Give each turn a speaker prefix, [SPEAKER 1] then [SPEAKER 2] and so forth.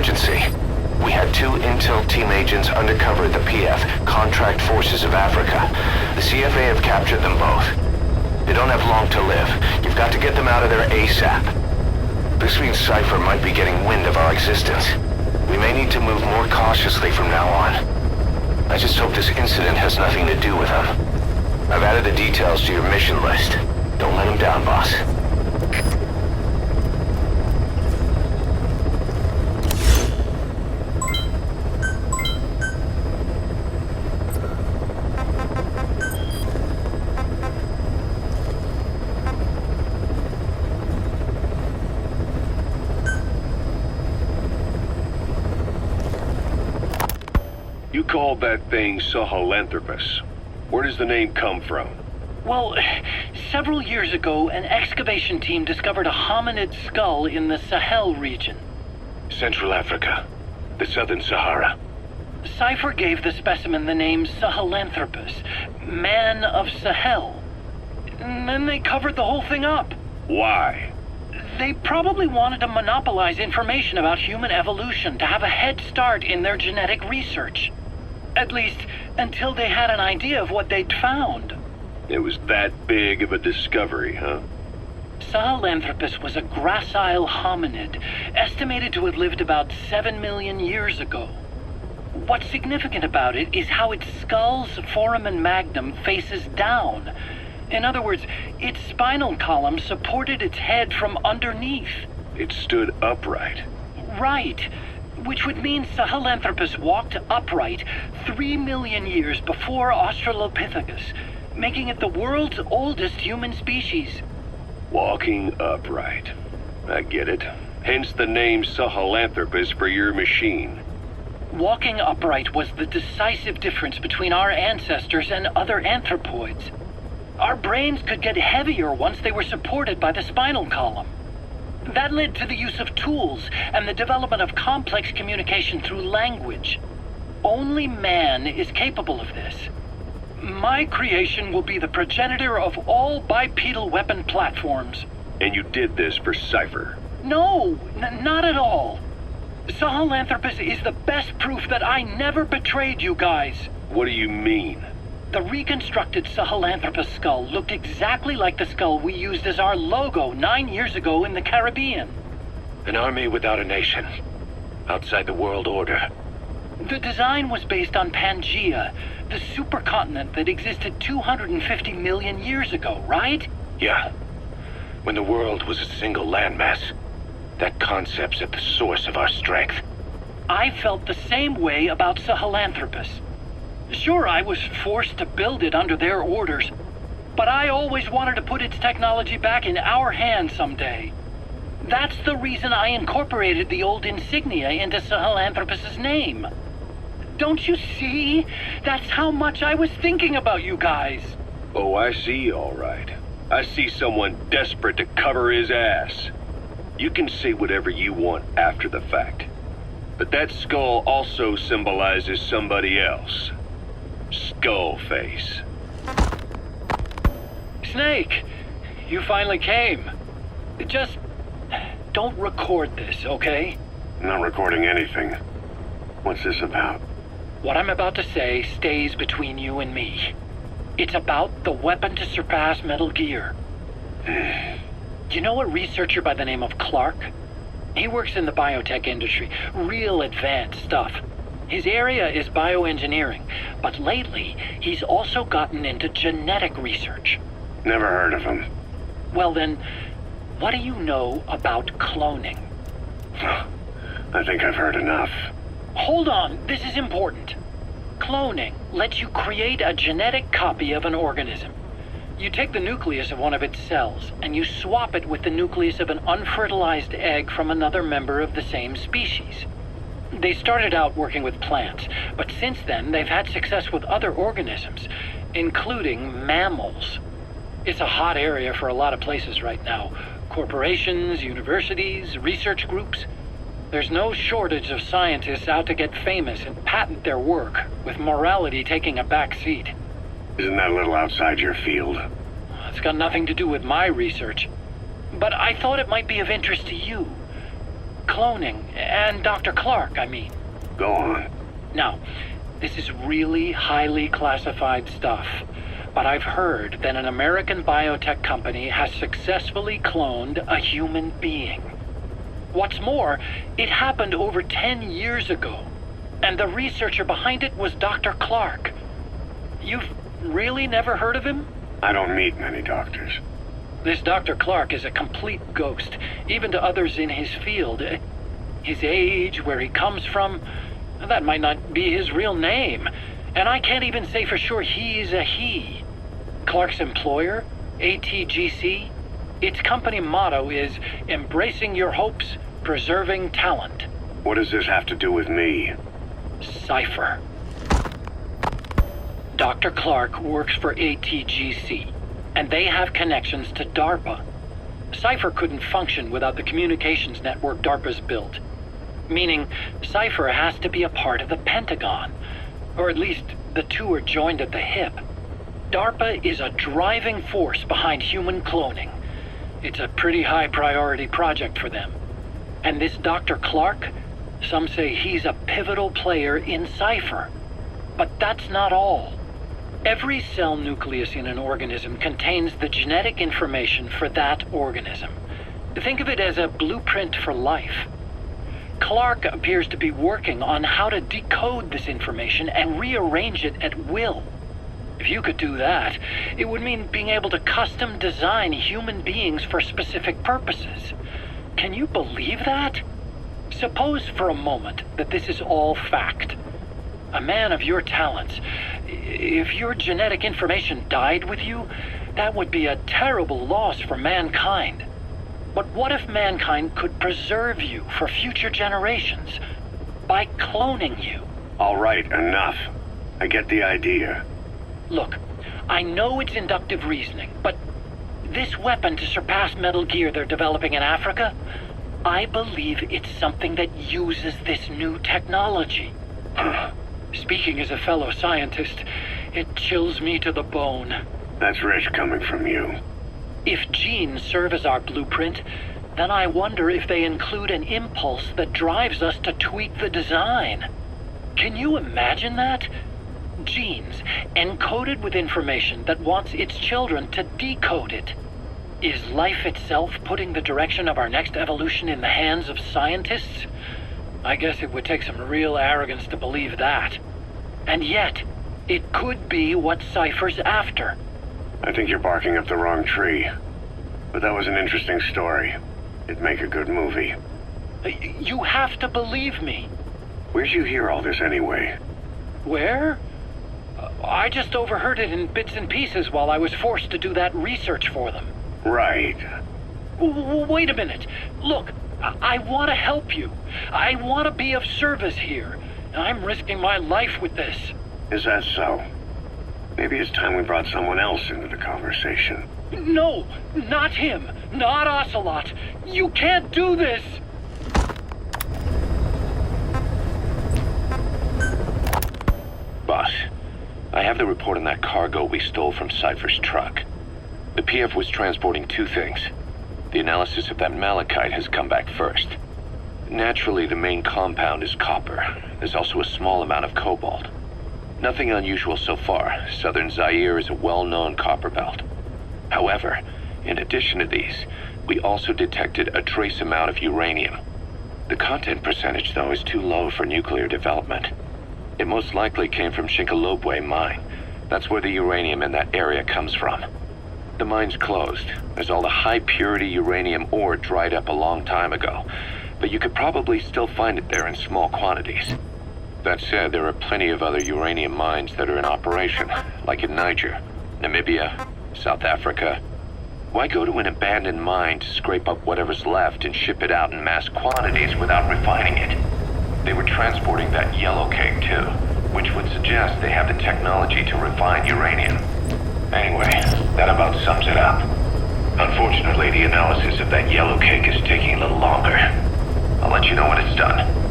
[SPEAKER 1] emergency. We had 2 intel team agents undercover at the PF, Contract Forces of Africa. The CFA have captured them both. They don't have long to live. You've got to get them out of there ASAP. This means Cypher might be getting wind of our existence. We may need to move more cautiously from now on. I just hope this incident has nothing to do with them. I've added the details to your mission list. Don't let them down, boss.
[SPEAKER 2] You called that thing Sahelanthropus. Where does the name come from?
[SPEAKER 3] Well, several years ago, an excavation team discovered a hominid skull in the Sahel region.
[SPEAKER 2] Central Africa. The Southern Sahara.
[SPEAKER 3] Cypher gave the specimen the name Sahelanthropus, Man of Sahel. And then they covered the whole thing up.
[SPEAKER 2] Why?
[SPEAKER 3] They probably wanted to monopolize information about human evolution to have a head start in their genetic research. At least, until they had an idea of what they'd found.
[SPEAKER 2] It was that big of a discovery, huh?
[SPEAKER 3] Sahelanthropus was a gracile hominid, estimated to have lived about 7 million years ago. What's significant about it is how its skull's foramen magnum faces down. In other words, its spinal column supported its head from underneath.
[SPEAKER 2] It stood upright.
[SPEAKER 3] Right. Which would mean Sahelanthropus walked upright 3 million years before Australopithecus, making it the world's oldest human species.
[SPEAKER 2] Walking upright. I get it. Hence the name Sahelanthropus for your machine.
[SPEAKER 3] Walking upright was the decisive difference between our ancestors and other anthropoids. Our brains could get heavier once they were supported by the spinal column. That led to the use of tools and the development of complex communication through language. Only man is capable of this. My creation will be the progenitor of all bipedal weapon platforms.
[SPEAKER 2] And you did this for Cypher?
[SPEAKER 3] No, not at all. Sahelanthropus is the best proof that I never betrayed you guys.
[SPEAKER 2] What do you mean?
[SPEAKER 3] The reconstructed Sahelanthropus skull looked exactly like the skull we used as our logo 9 years ago in the Caribbean.
[SPEAKER 2] An army without a nation. Outside the world order.
[SPEAKER 3] The design was based on Pangaea, the supercontinent that existed 250 million years ago, right?
[SPEAKER 2] Yeah. When the world was a single landmass. That concept's at the source of our strength.
[SPEAKER 3] I felt the same way about Sahelanthropus. Sure, I was forced to build it under their orders, but I always wanted to put its technology back in our hands someday. That's the reason I incorporated the old insignia into Sahelanthropus's name. Don't you see? That's how much I was thinking about you guys.
[SPEAKER 2] Oh, I see, all right. I see someone desperate to cover his ass. You can say whatever you want after the fact. But that skull also symbolizes somebody else. Skullface.
[SPEAKER 3] Snake, you finally came. Just don't record this, okay?
[SPEAKER 2] I'm not recording anything. What's this about?
[SPEAKER 3] What I'm about to say stays between you and me. It's about the weapon to surpass Metal Gear. You know a researcher by the name of Clark? He works in the biotech industry, real advanced stuff. His area is bioengineering, but lately he's also gotten into genetic research.
[SPEAKER 2] Never heard of him.
[SPEAKER 3] Well then, what do you know about cloning?
[SPEAKER 2] I think I've heard enough.
[SPEAKER 3] Hold on, this is important. Cloning lets you create a genetic copy of an organism. You take the nucleus of one of its cells, and you swap it with the nucleus of an unfertilized egg from another member of the same species. They started out working with plants, but since then they've had success with other organisms, including mammals. It's a hot area for a lot of places right now. Corporations, universities, research groups. There's no shortage of scientists out to get famous and patent their work, with morality taking a back seat.
[SPEAKER 2] Isn't that a little outside your field?
[SPEAKER 3] It's got nothing to do with my research, but I thought it might be of interest to you. cloning, and Dr. Clark, I mean.
[SPEAKER 2] Go on.
[SPEAKER 3] Now, this is really highly classified stuff, but I've heard that an American biotech company has successfully cloned a human being. What's more, it happened over 10 years ago, and the researcher behind it was Dr. Clark. You've really never heard of him?
[SPEAKER 2] I don't meet many doctors.
[SPEAKER 3] This Dr. Clark is a complete ghost, even to others in his field. His age, where he comes from, that might not be his real name. And I can't even say for sure he's a he. Clark's employer, ATGC, its company motto is embracing your hopes, preserving talent.
[SPEAKER 2] What does this have to do with me?
[SPEAKER 3] Cypher. Dr. Clark works for ATGC, and they have connections to DARPA. Cypher couldn't function without the communications network DARPA's built. Meaning, Cypher has to be a part of the Pentagon. Or at least, the two are joined at the hip. DARPA is a driving force behind human cloning. It's a pretty high priority project for them. And this Dr. Clark, some say he's a pivotal player in Cypher. But that's not all. Every cell nucleus in an organism contains the genetic information for that organism. Think of it as a blueprint for life. Clark appears to be working on how to decode this information and rearrange it at will. If you could do that, it would mean being able to custom design human beings for specific purposes. Can you believe that? Suppose for a moment that this is all fact. A man of your talents, if your genetic information died with you, that would be a terrible loss for mankind. But what if mankind could preserve you for future generations by cloning you?
[SPEAKER 2] All right, enough. I get the idea.
[SPEAKER 3] Look, I know it's inductive reasoning, but this weapon to surpass Metal Gear they're developing in Africa, I believe it's something that uses this new technology. Speaking as a fellow scientist, it chills me to the bone.
[SPEAKER 2] That's rich coming from you.
[SPEAKER 3] If genes serve as our blueprint, then I wonder if they include an impulse that drives us to tweak the design. Can you imagine that? Genes, encoded with information that wants its children to decode it. Is life itself putting the direction of our next evolution in the hands of scientists? I guess it would take some real arrogance to believe that. And yet, it could be what Cypher's after.
[SPEAKER 2] I think you're barking up the wrong tree. But that was an interesting story. It'd make a good movie.
[SPEAKER 3] You have to believe me.
[SPEAKER 2] Where'd you hear all this anyway?
[SPEAKER 3] Where? I just overheard it in bits and pieces while I was forced to do that research for them.
[SPEAKER 2] Right.
[SPEAKER 3] Wait a minute. Look, I want to help you. I want to be of service here. I'm risking my life with this.
[SPEAKER 2] Is that so? Maybe it's time we brought someone else into the conversation.
[SPEAKER 3] No, not him. Not Ocelot. You can't do this.
[SPEAKER 1] Boss, I have the report on that cargo we stole from Cypher's truck. The PF was transporting two things. The analysis of that malachite has come back first. Naturally, the main compound is copper. There's also a small amount of cobalt. Nothing unusual so far. Southern Zaire is a well-known copper belt. However, in addition to these, we also detected a trace amount of uranium. The content percentage, though, is too low for nuclear development. It most likely came from Shinkalobwe mine. That's where the uranium in that area comes from. The mine's closed, as all the high-purity uranium ore dried up a long time ago, but you could probably still find it there in small quantities. That said, there are plenty of other uranium mines that are in operation, like in Niger, Namibia, South Africa. Why go to an abandoned mine to scrape up whatever's left and ship it out in mass quantities without refining it? They were transporting that yellow cake too, which would suggest they have the technology to refine uranium. Anyway, that about sums it up. Unfortunately, the analysis of that yellow cake is taking a little longer. I'll let you know when it's done.